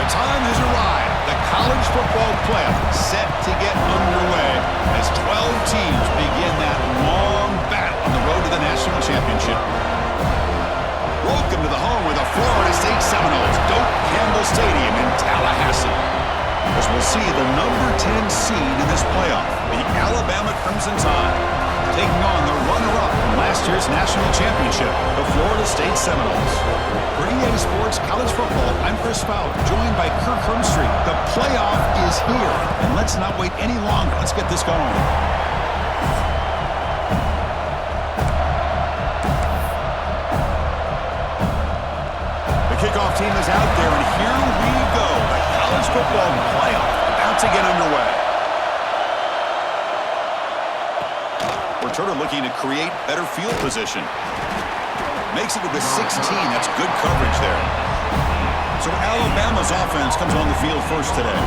The time has arrived. The college football playoff set to get underway as 12 teams begin that long battle on the road to the national championship. Welcome to the home of the Florida State Seminoles, Doak Campbell Stadium in Tallahassee. As we'll see the number 10 seed in this playoff, the Alabama Crimson Tide, taking on the runner-up from last year's national championship, the Florida State Seminoles. For EA Sports College Football, I'm Chris Fowler, joined by Kirk Hermstreet. The playoff is here, and let's not wait any longer. Let's get this going. The kickoff team is out there, and here we go. The college football playoff about to get underway. Returner looking to create better field position. Makes it with the 16. That's good coverage there. So Alabama's offense comes on the field first today.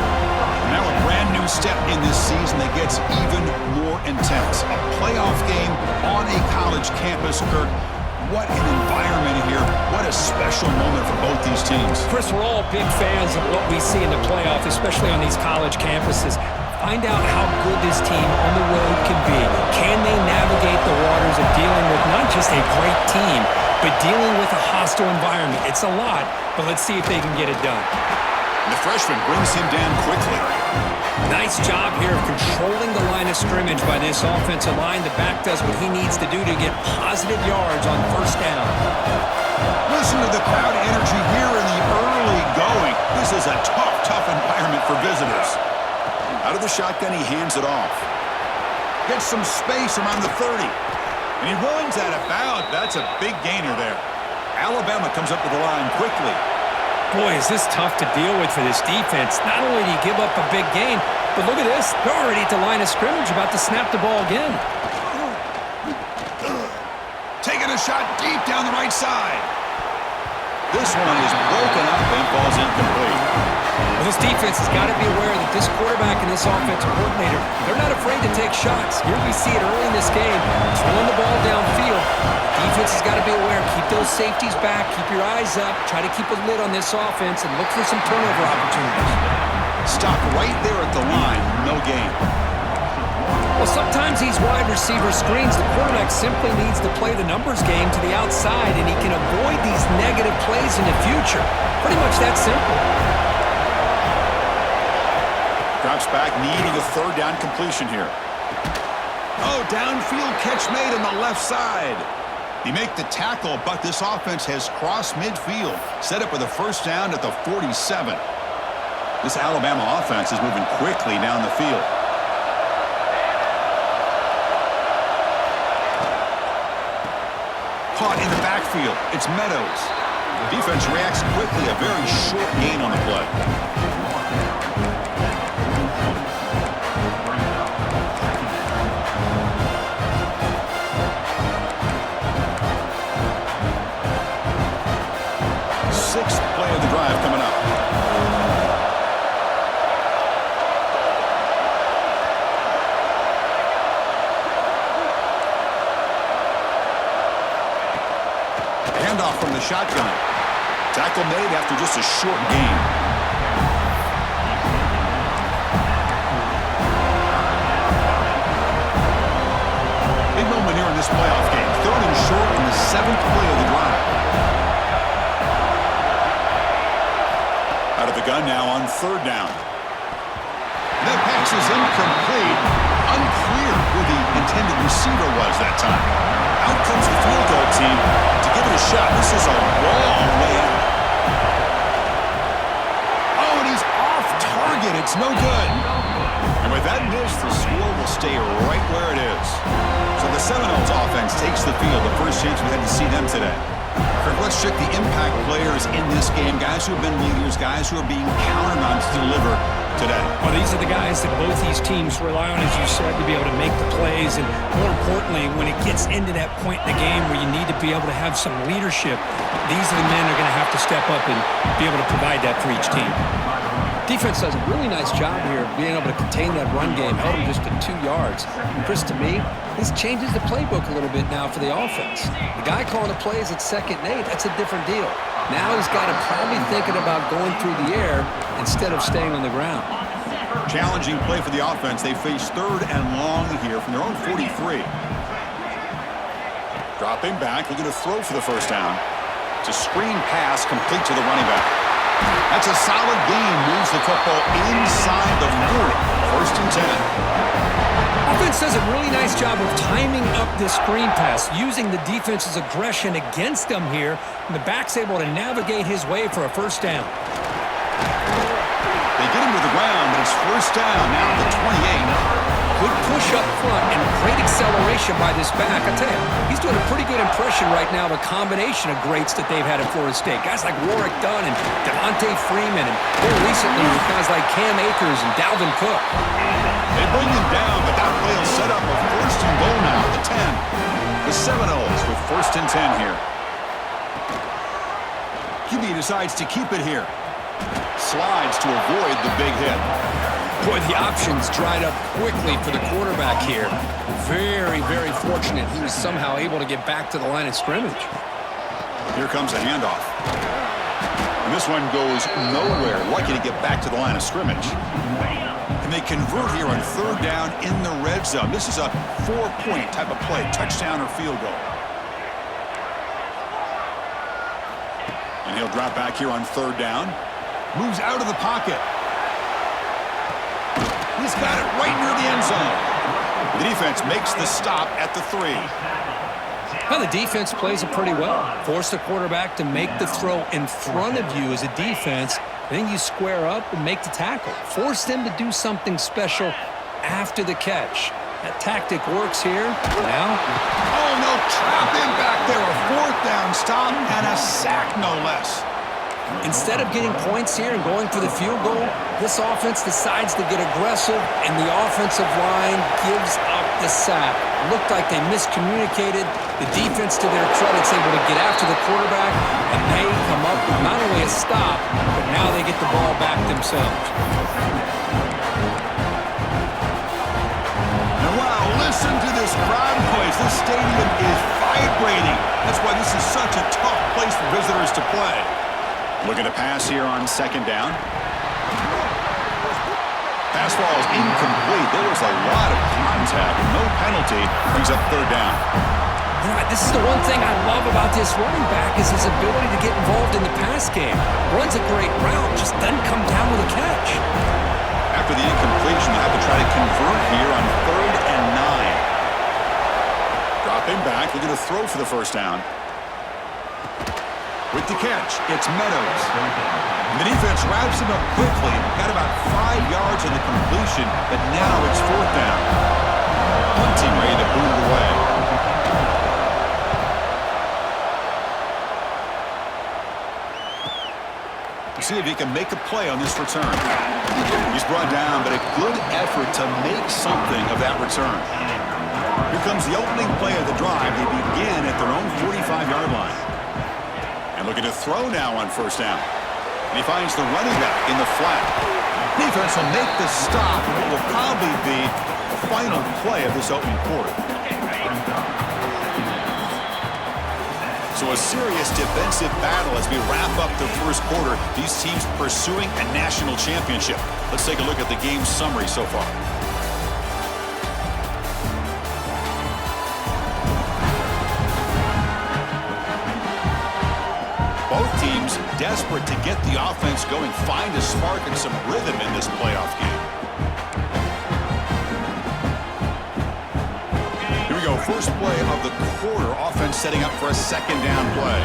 Now a brand new step in this season that gets even more intense. A playoff game on a college campus, Kirk. What an environment here. What a special moment for both these teams. Chris, we're all big fans of what we see in the playoff, especially on these college campuses. Find out how good this team on the road can be. Can they navigate the waters of dealing with not just a great team, but dealing with a hostile environment? It's a lot, but let's see if they can get it done. The freshman brings him down quickly. Nice job here of controlling the line of scrimmage by this offensive line. The back does what he needs to do to get positive yards on first down. Listen to the crowd energy here in the early going. This is a tough environment for visitors. Out of the shotgun, he hands it off. Gets some space around the 30. And he runs out of bounds. That's a big gainer there. Alabama comes up to the line quickly. Boy, is this tough to deal with for this defense. Not only do you give up a big gain, but look at this. They're already at the line of scrimmage, about to snap the ball again. Taking a shot deep down the right side. This one is broken up and falls incomplete. Well, this defense has got to be aware that this quarterback and this offensive coordinator, they're not afraid to take shots. Here we see it early in this game, throwing the ball downfield. The defense has got to be aware. Keep those safeties back. Keep your eyes up. Try to keep a lid on this offense and look for some turnover opportunities. Stop right there at the line. No gain. Well, sometimes these wide receiver screens, the quarterback simply needs to play the numbers game to the outside, and he can avoid these negative plays in the future. Pretty much that simple. Drops back, needing a third down completion here. Oh, downfield catch made on the left side. He make the tackle, but this offense has crossed midfield. Set up with a first down at the 47. This Alabama offense is moving quickly down the field. Caught in the backfield. It's Meadows. The defense reacts quickly. A very short gain on the play. Sixth play of the drive coming up. Handoff from the shotgun. Tackle made after just a short gain. Big moment here in this playoff game. Third and short in the 7th play of the drive. Out of the gun now on third down. That pass is incomplete. Unclear who the intended receiver was that time. Out comes the field goal team to give it a shot. This is a long way out. Oh, and he's off target. It's no good. And with that miss, the score will stay right where it is. So the Seminoles offense takes the field. The first chance we had to see them today. Kirk, let's check the impact players in this game. Guys who have been leaders, guys who are being counted on to deliver today. Well, these are the guys that both these teams rely on, as you said, to be able to make the plays. And more importantly, when it gets into that point in the game where you need to be able to have some leadership, these are the men that are going to have to step up and be able to provide that for each team. Defense does a really nice job here of being able to contain that run game, held him just to 2 yards. Chris, to me, this changes the playbook a little bit now for the offense. The guy calling the plays at 2nd and 8, that's a different deal. Now he's got to probably thinking about going through the air instead of staying on the ground. Challenging play for the offense. They face 3rd and long here from their own 43. Dropping back, looking to throw for the first down. It's a screen pass complete to the running back. That's a solid gain. Moves the football inside the 40. 1st and 10. Offense does a really nice job of timing up this screen pass, using the defense's aggression against them here, and the back's able to navigate his way for a first down. They get him to the ground, but it's first down now at the 28. Good push up front and great acceleration by this back. I tell you, he's doing a pretty good impression right now of a combination of greats that they've had at Florida State. Guys like Warrick Dunn and Devontae Freeman, and more recently with guys like Cam Akers and Dalvin Cook. They bring him down, but that play will set up a 1st and goal now at the 10. The Seminoles with 1st and 10 here. QB decides to keep it here. Slides to avoid the big hit. Boy, the options dried up quickly for the quarterback here. Very, very fortunate he was somehow able to get back to the line of scrimmage. Here comes a handoff. And this one goes nowhere. Lucky to get back to the line of scrimmage. And they convert here on 3rd down in the red zone. This is a 4-point type of play, touchdown or field goal. And he'll drop back here on 3rd down. Moves out of the pocket. He's got it right near the end zone. The defense makes the stop at the 3. Well, the defense plays it pretty well. Force the quarterback to make the throw in front of you as a defense. Then you square up and make the tackle. Force them to do something special after the catch. That tactic works here. Now. Oh, no, trap in back there. A 4th down stop and a sack, no less. Instead of getting points here and going for the field goal, this offense decides to get aggressive, and the offensive line gives up the sack. Looked like they miscommunicated. The defense, to their credit, is able to get after the quarterback, and they come up with not only a stop, but now they get the ball back themselves. Now, wow, listen to this crowd noise. This stadium is vibrating. That's why this is such a tough place for visitors to play. Looking to pass here on 2nd down. Pass ball is incomplete. There was a lot of contact. No penalty. Brings up 3rd down. You know, this is the one thing I love about this running back is his ability to get involved in the pass game. Runs a great route, just doesn't come down with a catch. After the incompletion, they have to try to convert here on 3rd and 9. Dropping back, looking to throw for the first down. With the catch, it's Meadows. And the defense wraps him up quickly. Got about 5 yards on the completion, but now it's 4th down. Hunting ready to boot it away. See if he can make a play on this return. He's brought down, but a good effort to make something of that return. Here comes the opening play of the drive. They begin at their own 45-yard line. And looking to throw now on 1st down. And he finds the running back in the flat. Defense will make the stop, and it will probably be the final play of this opening quarter. So a serious defensive battle as we wrap up the first quarter. These teams pursuing a national championship. Let's take a look at the game summary so far. Both teams desperate to get the offense going, find a spark and some rhythm in this playoff game. Here we go, first play of the quarter. Offense setting up for a 2nd down play.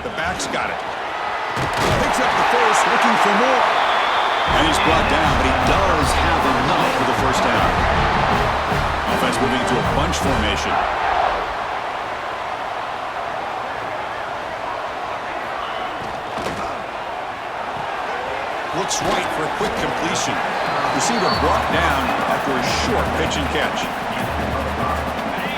The back's got it. Picks up the first, looking for more. And he's brought down, but he does have enough for the first down. Offense moving into a bunch formation. Looks right for a quick completion. Receiver brought down after a short pitch and catch.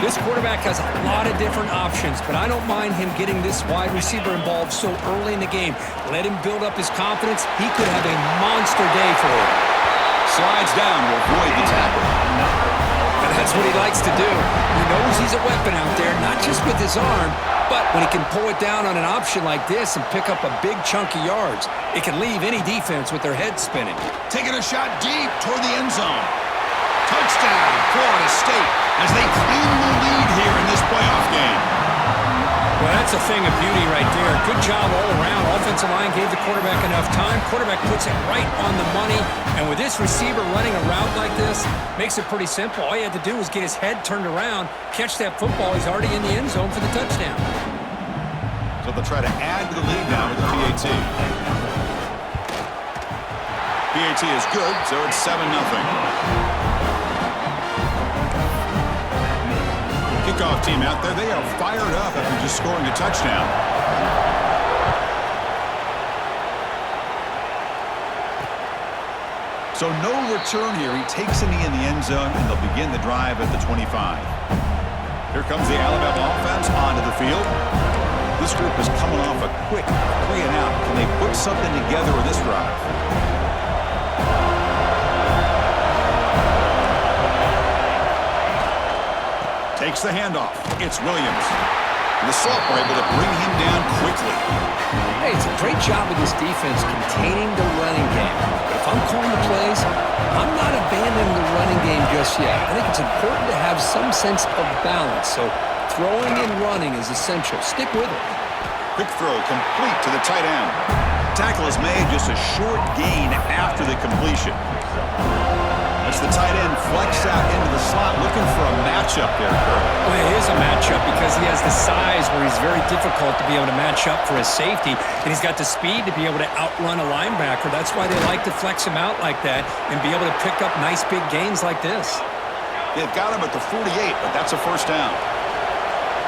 This quarterback has a lot of different options, but I don't mind him getting this wide receiver involved so early in the game. Let him build up his confidence. He could have a monster day for him. Slides down to avoid the tackle. And that's what he likes to do. He knows he's a weapon out there, not just with his arm, but when he can pull it down on an option like this and pick up a big chunk of yards, it can leave any defense with their head spinning. Taking a shot deep toward the end zone. Touchdown, Florida State, as they claim the lead here in this playoff game. Well, that's a thing of beauty right there. Good job all around. Offensive line gave the quarterback enough time. Quarterback puts it right on the money. And with this receiver running a route like this, makes it pretty simple. All you had to do was get his head turned around, catch that football. He's already in the end zone for the touchdown. So they'll try to add to the lead now with the PAT. PAT is good, so it's 7-0. Kickoff team out there, they are fired up after just scoring a touchdown. So no return here. He takes a knee in the end zone, and they'll begin the drive at the 25. Here comes the Alabama offense onto the field. This group is coming off a quick 3-and-out. Can they put something together with this drive? Takes the handoff. It's Williams. And the Salt were able to bring him down quickly. Hey, it's a great job of this defense containing the running game. But if I'm calling the plays, I'm not abandoning the running game just yet. I think it's important to have some sense of balance. So throwing and running is essential. Stick with it. Quick throw complete to the tight end. Tackle is made, just a short gain after the completion. As the tight end flex out into the slot, looking for a matchup there, Kirk. Well, it is a matchup because he has the size where he's very difficult to be able to match up for his safety, and he's got the speed to be able to outrun a linebacker. That's why they like to flex him out like that and be able to pick up nice big gains like this. They've got him at the 48, but that's a first down.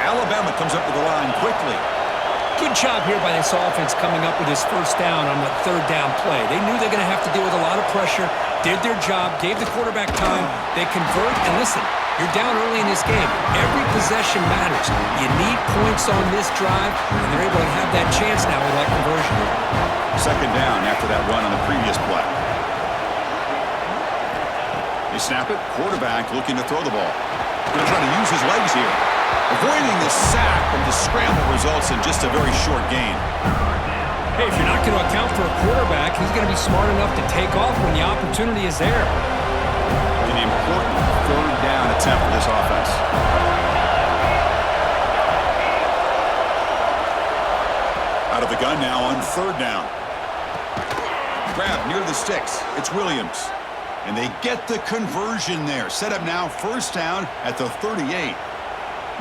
Alabama comes up to the line quickly. Good job here by this offense coming up with his first down on the third down play. They knew they're going to have to deal with a lot of pressure, did their job, gave the quarterback time. They convert, and listen, you're down early in this game. Every possession matters. You need points on this drive, and they're able to have that chance now with that conversion. Second down after that run on the previous play. They snap it. Quarterback looking to throw the ball. Going to try to use his legs here. Avoiding the sack, but the scramble results in just a very short gain. Hey, if you're not going to account for a quarterback, he's going to be smart enough to take off when the opportunity is there. An important third down attempt for this offense. Out of the gun now on third down. Grab near the sticks. It's Williams. And they get the conversion there. Set up now first down at the 38.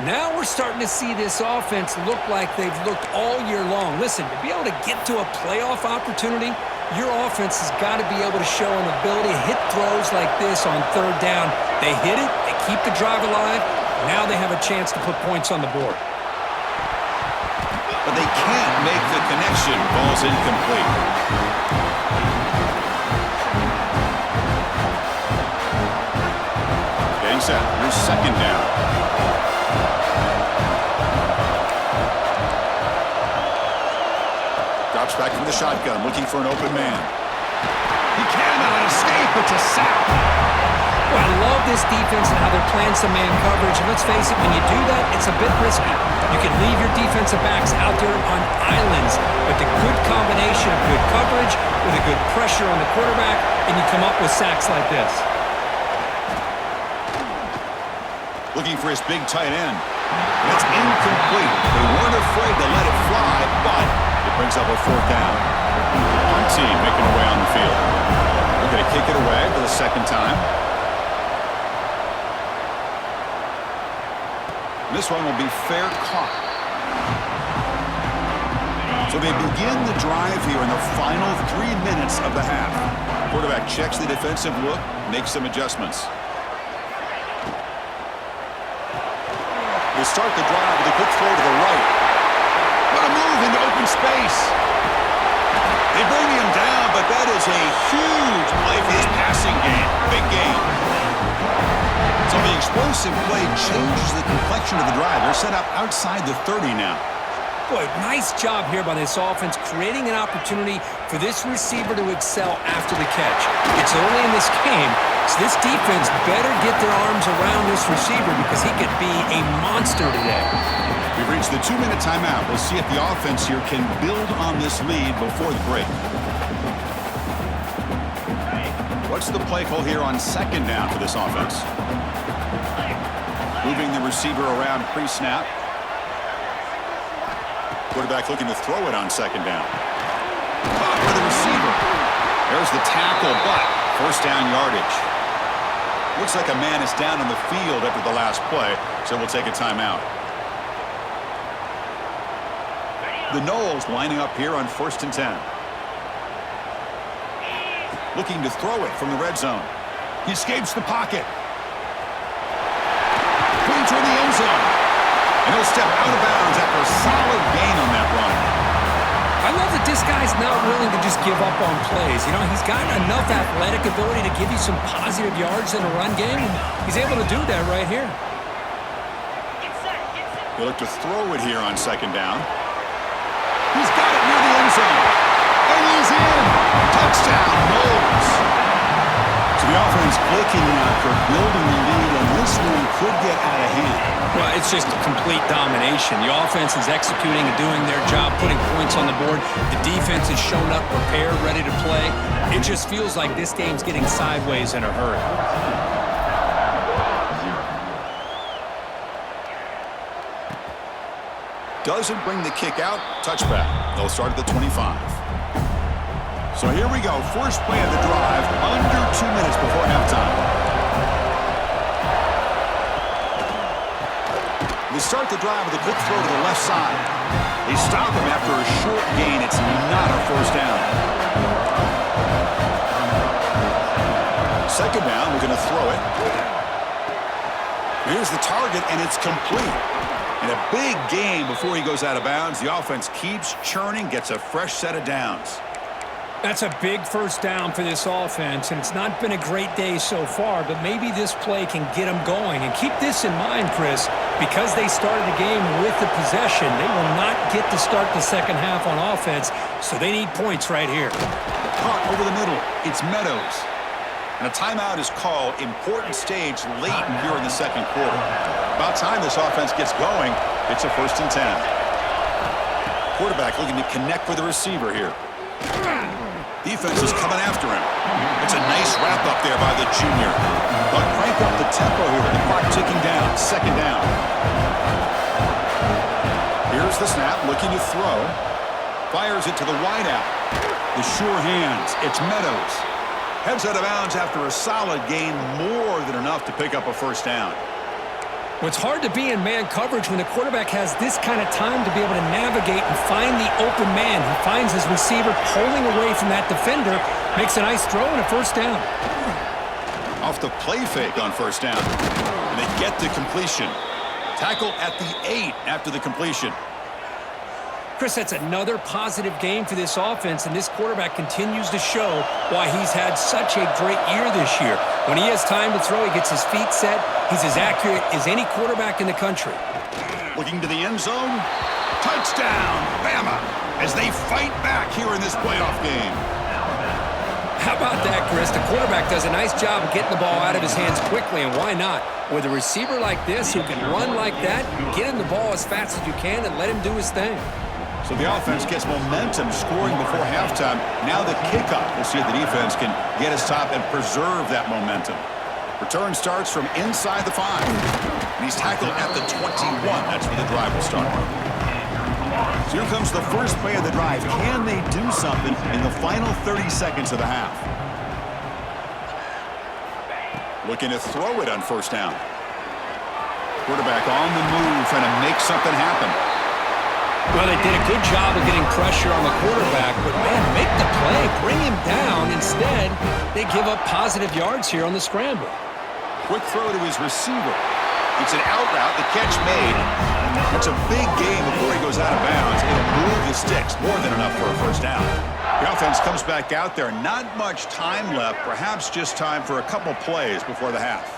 Now we're starting to see this offense look like they've looked all year long. Listen, to be able to get to a playoff opportunity, your offense has got to be able to show an ability to hit throws like this on third down. They hit it, they keep the drive alive, now they have a chance to put points on the board. But they can't make the connection. Ball's incomplete. Getting set. Here's second down. Drops back from the shotgun, looking for an open man. He cannot escape. It's a sack. Well, I love this defense and how they're playing some man coverage. And let's face it, when you do that, it's a bit risky. You can leave your defensive backs out there on islands, but the good combination of good coverage with a good pressure on the quarterback, and you come up with sacks like this. Looking for his big tight end. That's incomplete. They weren't afraid to let it fly, but it brings up a fourth down. One team making their way on the field. They're going to kick it away for the second time. This one will be fair caught. So they begin the drive here in the final 3 minutes of the half. Quarterback checks the defensive look, makes some adjustments. They start the drive with a quick throw to the right. What a move into open space. They bring him down, but that is a huge play for this passing game. Big game. So the explosive play changes the complexion of the drive. They're set up outside the 30 now. Boy, nice job here by this offense, creating an opportunity for this receiver to excel after the catch. It's early in this game, so this defense better get their arms around this receiver because he could be a monster today. We've reached the 2-minute timeout. We'll see if the offense here can build on this lead before the break. What's the play call here on second down for this offense? Moving the receiver around pre-snap. Quarterback looking to throw it on second down. Caught for the receiver. There's the tackle, but first down yardage. Looks like a man is down on the field after the last play, so we'll take a timeout. The Noles lining up here on 1st and 10. Looking to throw it from the red zone. He escapes the pocket. Putting toward the end zone. And he'll step out of bounds after a solid gain on that run. I love that this guy's not willing to just give up on plays. You know, he's got enough athletic ability to give you some positive yards in a run game, and he's able to do that right here. He'll look to throw it here on second down. He's got it near the end zone. And he's in. Touchdown, Noles. So the offense clicking after building the lead, and this one could get out of hand. Well, it's just complete domination. The offense is executing and doing their job, putting points on the board. The defense has shown up, prepared, ready to play. It just feels like this game's getting sideways in a hurry. Doesn't bring the kick out. Touchback. They'll start at the 25. So here we go. First play of the drive, under 2 minutes before halftime. They start the drive with a quick throw to the left side. They stop him after a short gain. It's not a first down. Second down, we're going to throw it. Here's the target, and it's complete. And a big gain before he goes out of bounds. The offense keeps churning, gets a fresh set of downs. That's a big first down for this offense, and it's not been a great day so far, but maybe this play can get them going. And keep this in mind, Chris, because they started the game with the possession, they will not get to start the second half on offense, so they need points right here. Caught over the middle. It's Meadows. And a timeout is called. Important stage late here in the second quarter. About time this offense gets going. It's a 1st and 10. Quarterback looking to connect with the receiver here. Defense is coming after him. It's a nice wrap up there by the junior. But crank up the tempo here with the clock ticking down. Second down. Here's the snap, looking to throw. Fires it to the wideout. The sure hands. It's Meadows. Heads out of bounds after a solid gain, more than enough to pick up a first down. Well, it's hard to be in man coverage when the quarterback has this kind of time to be able to navigate and find the open man. He finds his receiver pulling away from that defender, makes a nice throw and a first down. Off the play fake on first down. And they get the completion. Tackle at the 8 after the completion. Chris, that's another positive game for this offense, and this quarterback continues to show why he's had such a great year this year. When he has time to throw, he gets his feet set. He's as accurate as any quarterback in the country. Looking to the end zone. Touchdown, Bama, as they fight back here in this playoff game. How about that, Chris? The quarterback does a nice job of getting the ball out of his hands quickly, and why not? With a receiver like this who can run like that, get him the ball as fast as you can and let him do his thing. So the offense gets momentum, scoring before halftime. Now the kickoff. We'll see if the defense can get his top and preserve that momentum. Return starts from inside the 5. And he's tackled at the 21. That's where the drive will start. So here comes the first play of the drive. Can they do something in the final 30 seconds of the half? Looking to throw it on first down. Quarterback on the move, trying to make something happen. Well, they did a good job of getting pressure on the quarterback, but, man, make the play, bring him down. Instead, they give up positive yards here on the scramble. Quick throw to his receiver. It's an out route, the catch made. It's a big game before he goes out of bounds. It'll move the sticks, more than enough for a first down. The offense comes back out there. Not much time left, perhaps just time for a couple plays before the half.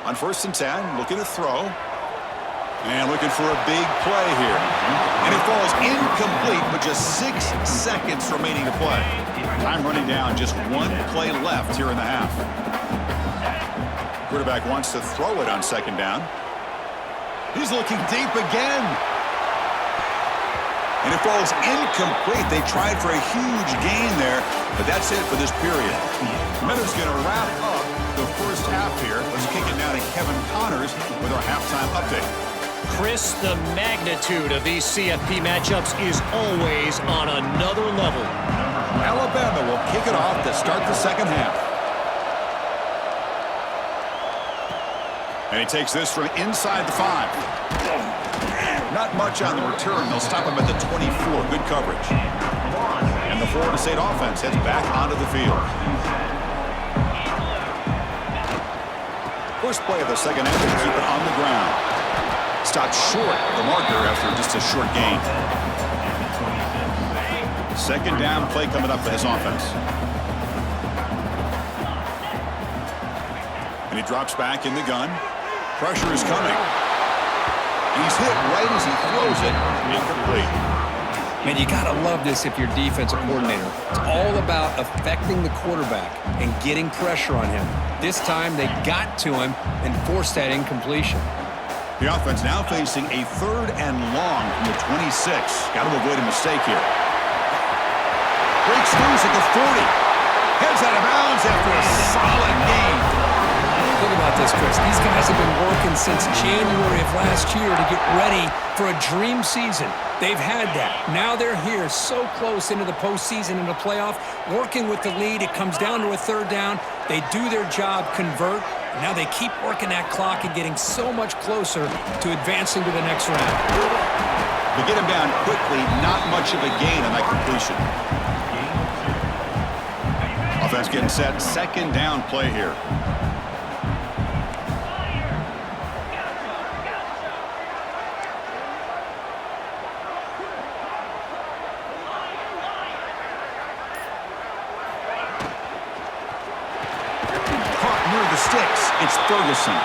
On 1st and 10, looking to throw. And looking for a big play here. And it falls incomplete with just 6 seconds remaining to play. Time running down, just 1 play left here in the half. Quarterback wants to throw it on 2nd down. He's looking deep again. And it falls incomplete. They tried for a huge gain there, but that's it for this period. Meadows going to wrap up the first half here. Let's kick it now to Kevin Connors with our halftime update. Chris, the magnitude of these CFP matchups is always on another level. Alabama will kick it off to start the second half. And he takes this from inside the 5. Not much on the return. They'll stop him at the 24. Good coverage. And the Florida State offense heads back onto the field. First play of the second half, they keep it on the ground. Stopped short the marker after just a short gain. Second down play coming up for this offense. And he drops back in the gun. Pressure is coming. He's hit right as he throws it. Incomplete. Man, you got to love this if you're defensive coordinator. It's all about affecting the quarterback and getting pressure on him. This time they got to him and forced that incompletion. The offense now facing a 3rd and long from the 26. Got to avoid a mistake here. Breaks loose at the 40. Heads out of bounds after a solid gain. Think about this, Chris. These guys have been working since January of last year to get ready for a dream season. They've had that. Now they're here so close into the postseason and the playoff, working with the lead. It comes down to a 3rd down. They do their job, convert. And now they keep working that clock and getting so much closer to advancing to the next round. They get him down quickly. Not much of a gain on that completion. Offense getting set. 2nd down play here. Sticks. It's Ferguson.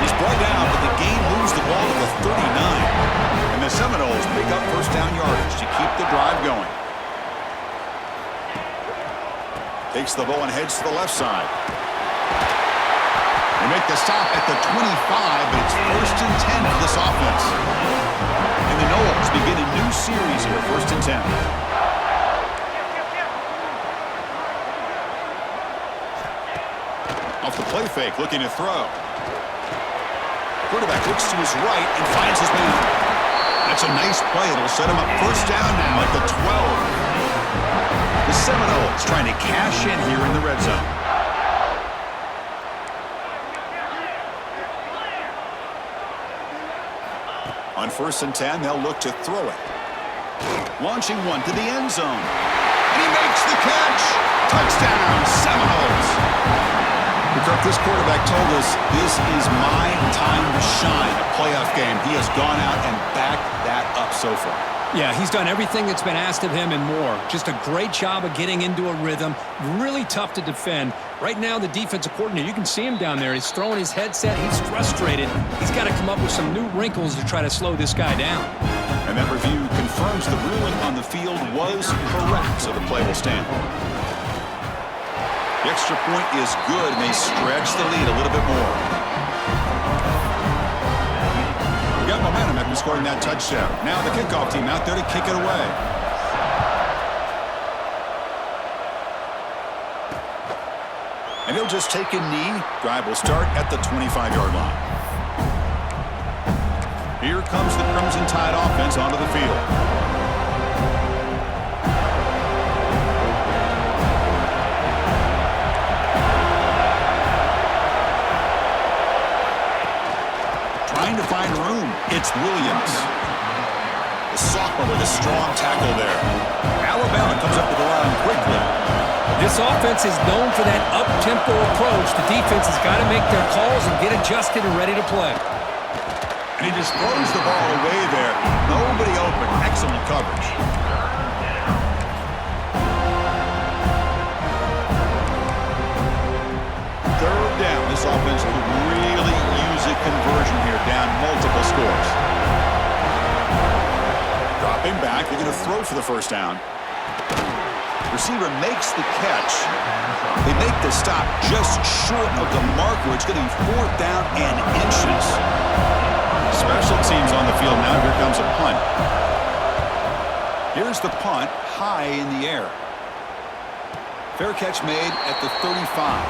He's brought down, but the game moves the ball to the 39. And the Seminoles pick up 1st down yardage to keep the drive going. Takes the ball and heads to the left side. They make the stop at the 25, but it's 1st and 10 for this offense. And the Noles begin a new series here, 1st and 10. Off the play fake, looking to throw. Quarterback looks to his right and finds his man. That's a nice play. It'll set him up 1st down now at the 12. The Seminoles trying to cash in here in the red zone. On 1st and 10, they'll look to throw it. Launching one to the end zone. And he makes the catch. Touchdown, Seminoles. This quarterback told us this is my time to shine, a playoff game. He has gone out and backed that up so far. Yeah, he's done everything that's been asked of him and more. Just a great job of getting into a rhythm. Really tough to defend. Right now, the defensive coordinator, you can see him down there. He's throwing his headset. He's frustrated. He's got to come up with some new wrinkles to try to slow this guy down. And that review confirms the ruling on the field was correct, so the play will stand. The extra point is good, and they stretch the lead a little bit more. We got momentum after scoring that touchdown. Now the kickoff team out there to kick it away. And he'll just take a knee. Drive will start at the 25-yard line. Here comes the Crimson Tide offense onto the field. Trying to find room. It's Williams. The sophomore with a strong tackle there. Alabama comes up to the line quickly. This offense is known for that up-tempo approach. The defense has got to make their calls and get adjusted and ready to play. And he just throws the ball away there. Nobody open. Excellent coverage. Third down. This offense could really throw for the first down. Receiver makes the catch. They make the stop just short of the marker. It's going to be 4th down and inches. Special teams on the field now. Here comes a punt. Here's the punt, high in the air. Fair catch made at the 35.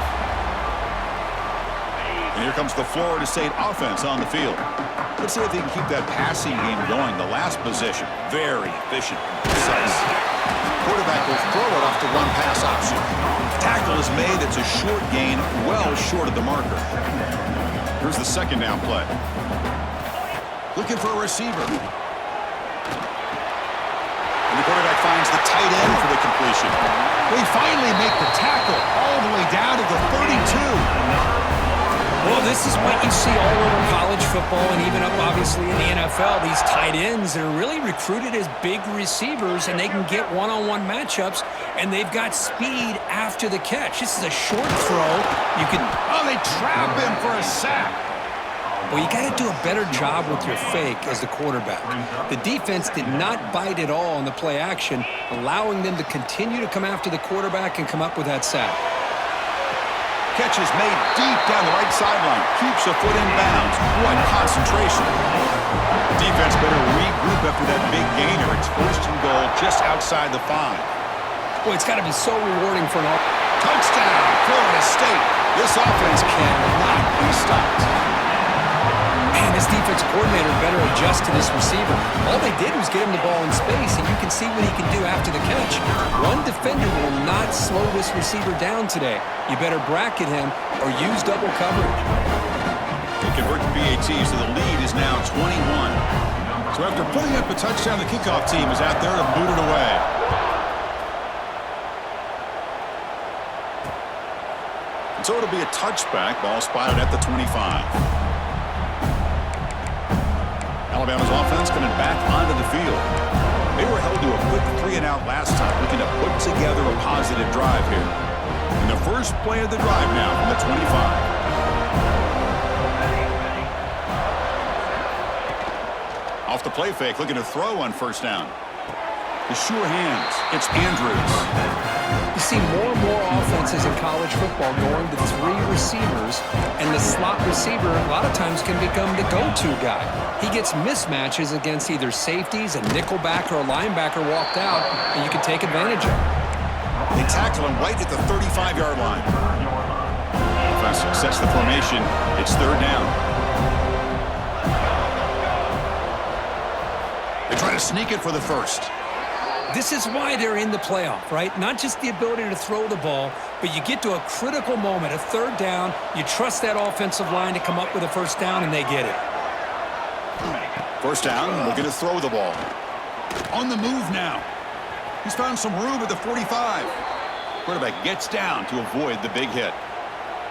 And here comes the Florida State offense on the field. Let's see if they can keep that passing game going. The last possession, very efficient and precise. Quarterback will throw it off the run-pass option. Tackle is made. It's a short gain, well short of the marker. Here's the second down play. Looking for a receiver. And the quarterback finds the tight end for the completion. They finally make the tackle all the way down to the 32. Well, this is what you see all over college football and even up, obviously, in the NFL. These tight ends are really recruited as big receivers, and they can get one-on-one matchups, and they've got speed after the catch. This is a short throw. You can... Oh, they trap him for a sack. Well, you got to do a better job with your fake as the quarterback. The defense did not bite at all on the play action, allowing them to continue to come after the quarterback and come up with that sack. Catch is made deep down the right sideline. Keeps a foot in bounds. What concentration. Defense better regroup after that big gainer. It's 1st and goal just outside the 5. Boy, it's got to be so rewarding for an offense. Touchdown, Florida State. This offense cannot be stopped. Man, this defense coordinator better adjust to this receiver. All they did was get him the ball in space, and you can see what he can do after the catch. One defender will not slow this receiver down today. You better bracket him or use double coverage. They convert the PATs, so the lead is now 21. So after putting up a touchdown, the kickoff team is out there to boot it away. And so it'll be a touchback. Ball spotted at the 25. Alabama's offense coming back onto the field. They were held to a quick 3-and-out last time, looking to put together a positive drive here. And the first play of the drive now from the 25. Off the play fake, looking to throw on 1st down. The sure hands. It's Andrews. You see more and more offenses in college football going to 3 receivers, and the slot receiver a lot of times can become the go-to guy. He gets mismatches against either safeties, a nickelbacker, or a linebacker walked out, and you can take advantage of it. They tackle him right at the 35-yard line. Offense sets the formation. It's 3rd down. They try to sneak it for the first. This is why they're in the playoff, right? Not just the ability to throw the ball, but you get to a critical moment, a 3rd down, you trust that offensive line to come up with a 1st down, and they get it. 1st down, looking to throw the ball. On the move now. He's found some room at the 45. Quarterback gets down to avoid the big hit.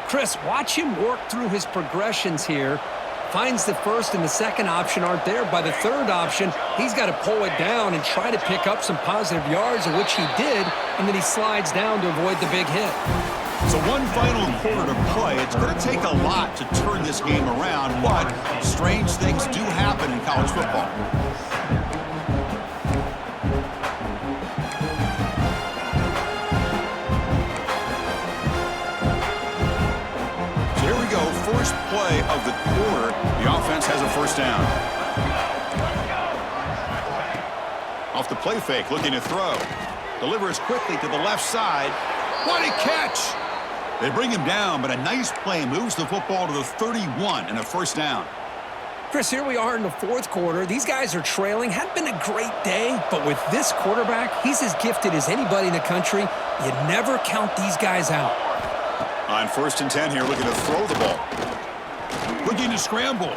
Chris, watch him work through his progressions here. Finds the 1st and the 2nd option aren't there. By the 3rd option, he's got to pull it down and try to pick up some positive yards, of which he did, and then he slides down to avoid the big hit. So one final quarter to play. It's going to take a lot to turn this game around, but strange things do happen in college football. So here we go, first play of the quarter. The offense has a 1st down. Off the play fake, looking to throw. Delivers quickly to the left side. What a catch! They bring him down, but a nice play moves the football to the 31 and a 1st down. Chris, here we are in the 4th quarter. These guys are trailing. Hadn't been a great day, but with this quarterback, he's as gifted as anybody in the country. You never count these guys out. On 1st and 10 here, looking to throw the ball. Looking to scramble.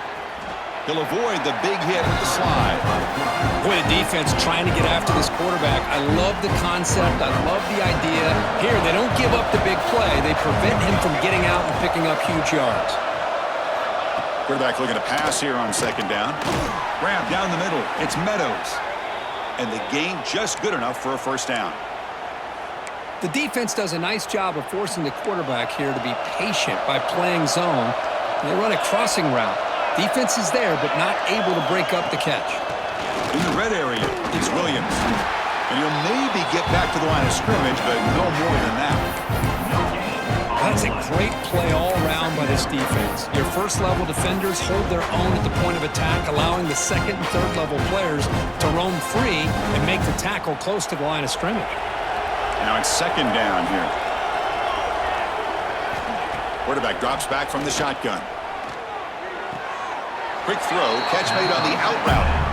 He'll avoid the big hit with the slide. Boy, the defense trying to get after this quarterback. I love the concept. I love the idea. Here, they don't give up the big play. They prevent him from getting out and picking up huge yards. Quarterback looking to pass here on 2nd down. Grab down the middle. It's Meadows. And the gain just good enough for a 1st down. The defense does a nice job of forcing the quarterback here to be patient by playing zone. And they run a crossing route. Defense is there, but not able to break up the catch. In the red area, it's It's Williams. And he'll maybe get back to the line of scrimmage, but no more than that. That's a great play all around by this defense. Your first-level defenders hold their own at the point of attack, allowing the second and third-level players to roam free and make the tackle close to the line of scrimmage. Now it's second down here. Quarterback drops back from the shotgun. Quick throw, catch made on the out route.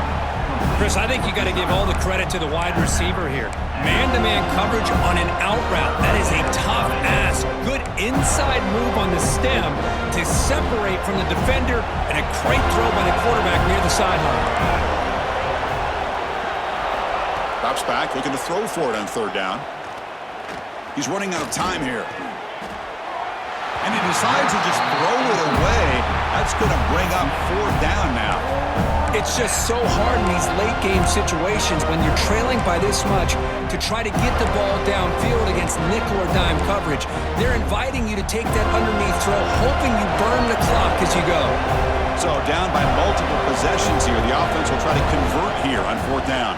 Chris, I think you got to give all the credit to the wide receiver here. Man-to-man coverage on an out route. That is a tough ask. Good inside move on the stem to separate from the defender, and a great throw by the quarterback near the sideline. Drops back, looking to throw for it on third down. He's running out of time here. And he decides to just throw it away. That's going to bring up fourth down now. It's just so hard in these late-game situations when you're trailing by this much to try to get the ball downfield against nickel or dime coverage. They're inviting you to take that underneath throw, hoping you burn the clock as you go. So down by multiple possessions here, the offense will try to convert here on fourth down.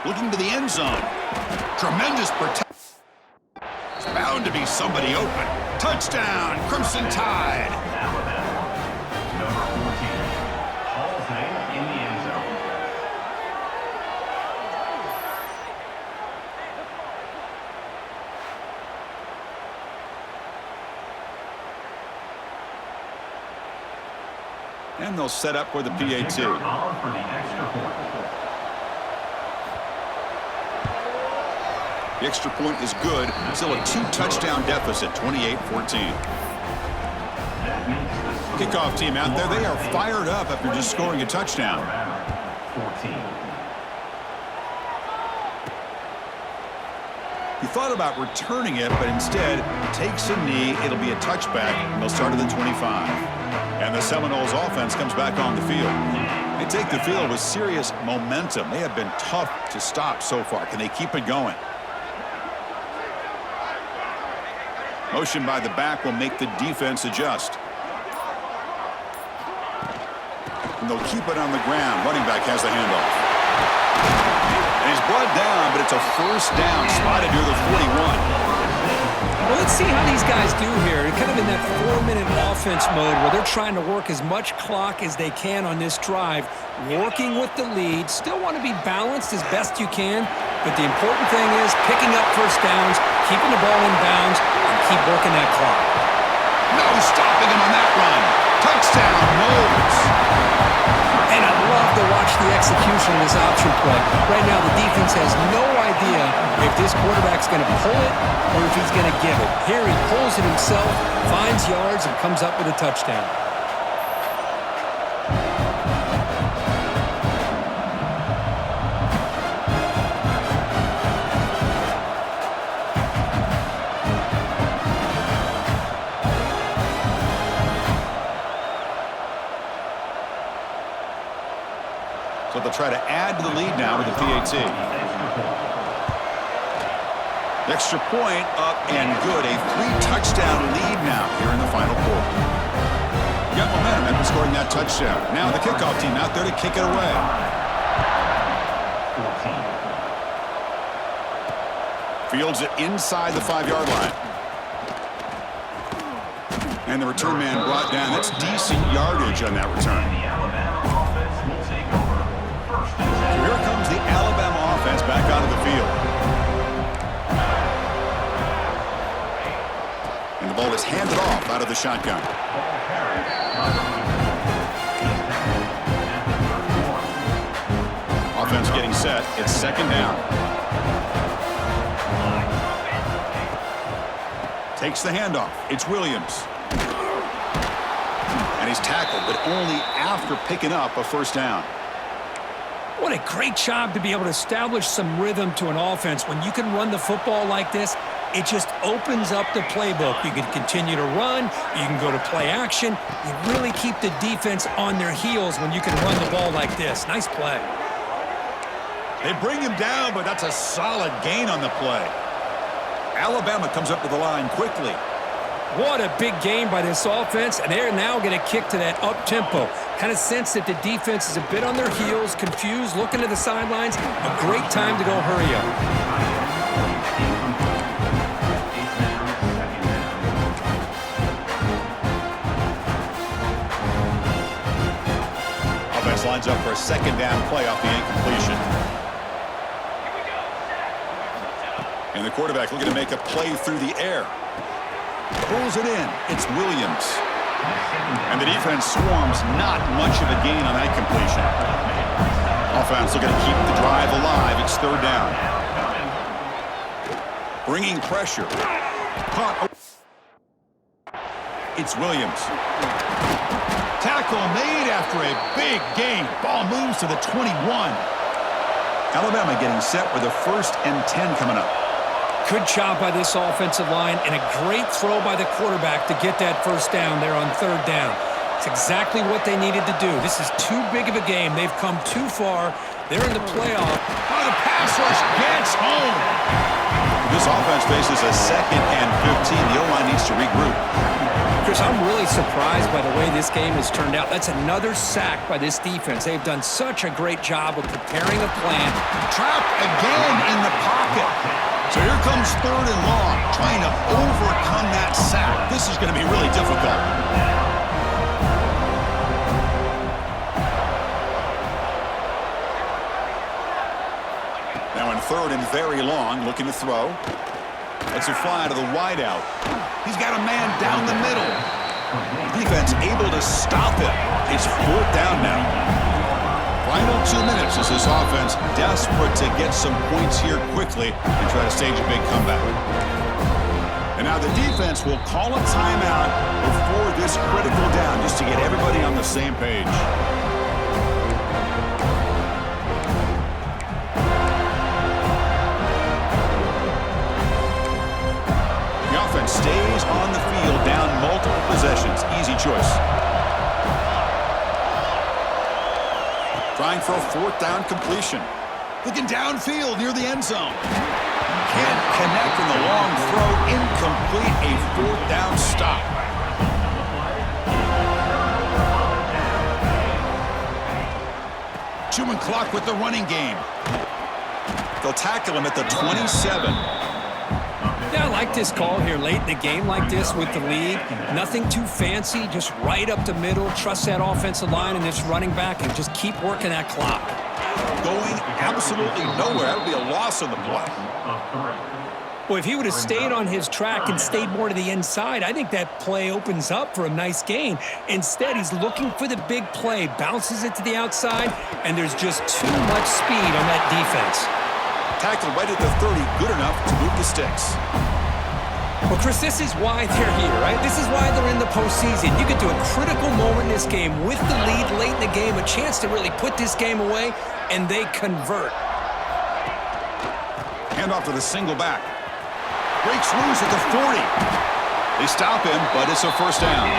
Looking to the end zone. Tremendous protection. There's bound to be somebody open. Touchdown, Crimson Tide. And they'll set up for the PAT. The extra point is good. Still a 2-touchdown deficit, 28-14. Kickoff team out there, they are fired up after just scoring a touchdown. He thought about returning it, but instead takes a knee. It'll be a touchback, and they'll start at the 25. And the Seminoles offense comes back on the field. They take the field with serious momentum. They have been tough to stop so far. Can they keep it going? Motion by the back will make the defense adjust. And they'll keep it on the ground. Running back has the handoff. And he's brought down, but it's a first down, spotted near the 41. Well, let's see how these guys do here. They're kind of in that 4-minute offense mode where they're trying to work as much clock as they can on this drive, working with the lead. Still want to be balanced as best you can, but the important thing is picking up first downs, keeping the ball in bounds, and keep working that clock. No stopping him on that run. Touchdown, Knowles. And I love to watch the execution of this option play. Right now, the defense has no idea if this quarterback's going to pull it or if he's going to give it. Here he pulls it himself, finds yards, and comes up with a touchdown. So they'll try to add to the lead now with the PAT. The extra point up and good. A 3-touchdown lead now here in the final quarter. Got momentum after scoring that touchdown. Now the kickoff team out there to kick it away. Fields it inside the 5-yard line. And the return man brought down. That's decent yardage on that return. So here comes the Alabama offense back onto the field. And the ball is handed off out of the shotgun. Offense getting set. It's second down. Takes the handoff. It's Williams. And he's tackled, but only after picking up a first down. What a great job to be able to establish some rhythm to an offense. When you can run the football like this, it just opens up the playbook. You can continue to run. You can go to play action. You really keep the defense on their heels when you can run the ball like this. Nice play. They bring him down, but that's a solid gain on the play. Alabama comes up to the line quickly. What a big game by this offense, and they're now going to kick to that up-tempo. Kind of sense that the defense is a bit on their heels, confused, looking to the sidelines. A great time to go hurry up. Offense lines up for a second down play off the incompletion. And the quarterback looking to make a play through the air. Pulls it in. It's Williams. And the defense swarms. Not much of a gain on that completion. Offense looking to keep the drive alive. It's third down. Bringing pressure. Caught. It's Williams. Tackle made after a big gain. Ball moves to the 21. Alabama getting set with a 1st and 10 coming up. Good job by this offensive line, and a great throw by the quarterback to get that first down there on third down. It's exactly what they needed to do. This is too big of a game. They've come too far. They're in the playoff. Oh, the pass rush gets home. This offense faces a 2nd and 15. The O-line needs to regroup. Chris, I'm really surprised by the way this game has turned out. That's another sack by this defense. They've done such a great job of preparing a plan. Trapped again in the pocket. So here comes 3rd and long, trying to overcome that sack. This is going to be really difficult. Now in 3rd and very long, looking to throw. It's a fly to the wideout. He's got a man down the middle. Defense able to stop him. It's 4th down now. Final 2 minutes as this offense desperate to get some points here quickly and try to stage a big comeback. And now the defense will call a timeout before this critical down just to get everybody on the same page. The offense stays on the field down multiple possessions. Easy choice. Trying for a 4th down completion. Looking downfield near the end zone. Can't connect in the long throw. Incomplete. A 4th down stop. Human clock with the running game. They'll tackle him at the 27. Yeah, I like this call here late in the game like this with the lead. Nothing too fancy, just right up the middle. Trust that offensive line and this running back and just keep working that clock. Going absolutely nowhere. That would be a loss on the play. Well, if he would have stayed on his track and stayed more to the inside, I think that play opens up for a nice gain. Instead, he's looking for the big play, bounces it to the outside, and there's just too much speed on that defense. Tackle right at the 30, good enough to move the sticks. Well, Chris, this is why they're here, right? This is why they're in the postseason. You get to a critical moment in this game with the lead late in the game, a chance to really put this game away, and they convert. Handoff to the single back. Breaks loose at the 40. They stop him, but it's a 1st down.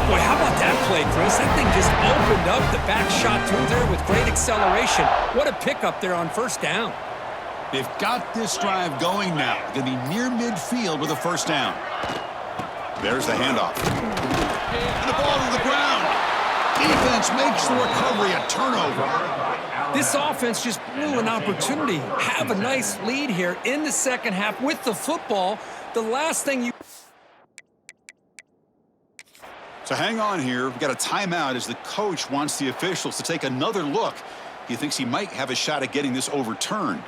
Boy, how about that play, Chris? That thing just opened up. The back shot through there with great acceleration. What a pickup there on 1st down. They've got this drive going now. Going to be near midfield with a 1st down. There's the handoff. And the ball to the ground. Defense makes the recovery a turnover. This offense just blew an opportunity. Have a nice lead here in the second half with the football. The last thing you... So hang on here. We've got a timeout as the coach wants the officials to take another look. He thinks he might have a shot at getting this overturned.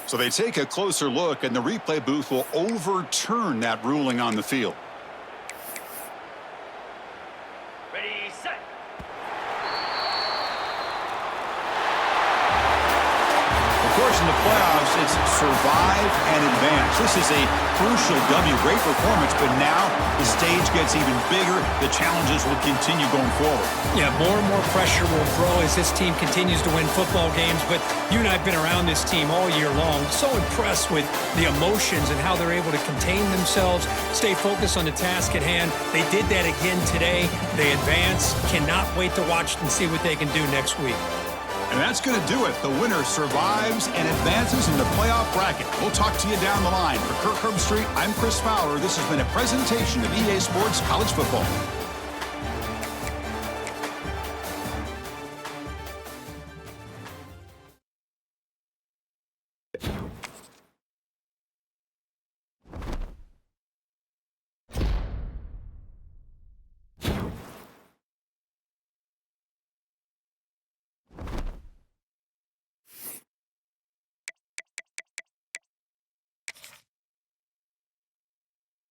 So they take a closer look, and the replay booth will overturn that ruling on the field. Ready, set. Of course, in the playoffs, it's survive and advance. This is a crucial W. Great performance, but now the stage gets even bigger. The challenges will continue going forward. Yeah, more and more pressure will grow as this team continues to win football games, but you and I have been around this team all year long. So impressed with the emotions and how they're able to contain themselves, stay focused on the task at hand. They did that again today. They advance. Cannot wait to watch and see what they can do next week. And that's going to do it. The winner survives and advances in the playoff bracket. We'll talk to you down the line. For Kirk Herbstreit, I'm Chris Fowler. This has been a presentation of EA Sports College Football.